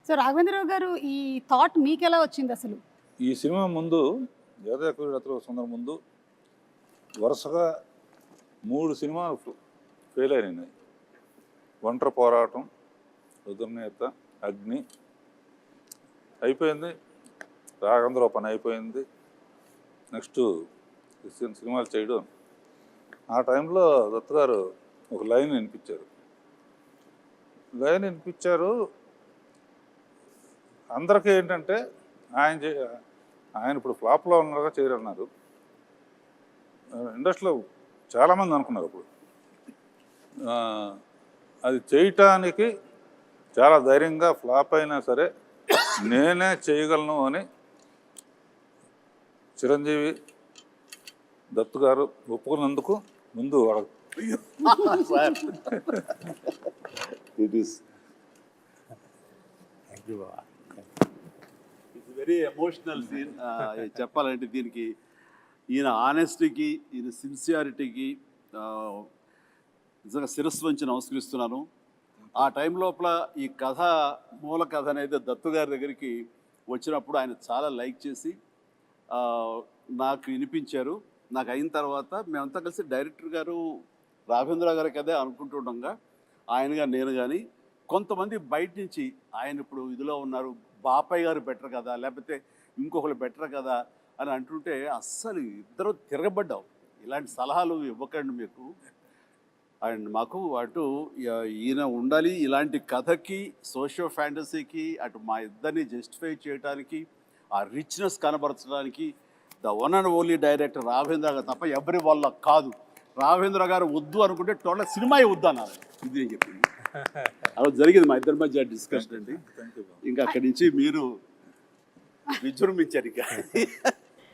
So Raghavendra Rao గారు ఈ thought మీకెలా వచ్చింది అసలు? ఈ సినిమా ముందు జగదేకవీరుడు సుందర ముందు వరుసగా 3 సినిమాలు ఫెయిల్ అయినాయి. ఒంటరి పోరాటం, రుద్రనేత, అగ్ని అయిపోయింది. రాఘవేంద్రరావు పని అయిపోయింది. నెక్స్ట్ సినిమాలు చేయడం. ఆ టైంలో దత్తు గారు ఒక లైన్ వినిపించారు. అందరికీ ఏంటంటే ఆయన ఇప్పుడు ఫ్లాప్లో ఉన్నారుగా చేయరన్నారు. ఇండస్ట్రీలో చాలామంది అనుకున్నారు అప్పుడు. అది చేయటానికి చాలా ధైర్యంగా ఫ్లాప్ అయినా సరే నేనే చేయగలను అని చిరంజీవి దత్తు గారు ఒప్పుకున్నందుకు ముందు ఇట్స్ వెరీ ఎమోషనల్ సీన్. చెప్పాలంటే దీనికి ఈయన ఆనెస్టీకి, ఈయన సిన్సియారిటీకి నిజంగా శిరస్సు వంచి నమస్కరిస్తున్నాను. ఆ టైం లోపల ఈ కథ, మూల కథ అనేది దత్తు గారి దగ్గరికి వచ్చినప్పుడు ఆయన చాలా లైక్ చేసి నాకు వినిపించారు. నాకు అయిన తర్వాత మేమంతా కలిసి డైరెక్టర్ గారు రాఘవేంద్ర గారి కదే అనుకుంటుండగా ఆయనగా నేను కానీ కొంతమంది బయట నుంచి ఆయన ఇప్పుడు ఇదిలో ఉన్నారు, బాపయ్య గారు బెటర్ కదా, లేకపోతే ఇంకొకరు బెటర్ కదా అని అంటుంటే అస్సలు ఇద్దరు తిరగబడ్డావు. ఇలాంటి సలహాలు ఇవ్వకండి మీకు. అండ్ మాకు అటు ఈయన ఉండాలి, ఇలాంటి కథకి, సోషియో ఫ్యాంటసీకి, అటు మా ఇద్దరిని జస్టిఫై చేయడానికి, ఆ రిచ్నెస్ కనబరచడానికి the one and only director Raghavendra garu తప్ప ఎవరి వల్ల కాదు. రాఘవేంద్ర గారు వద్దు అనుకుంటే టోటల్ సినిమా వద్దు అన్నారు. ఇది నేను చెప్పింది. అలా జరిగింది మా ఇద్దరి మధ్య డిస్కషన్ అండి. ఇంకా అక్కడి నుంచి మీరు విజృంభించారు. ఇంకా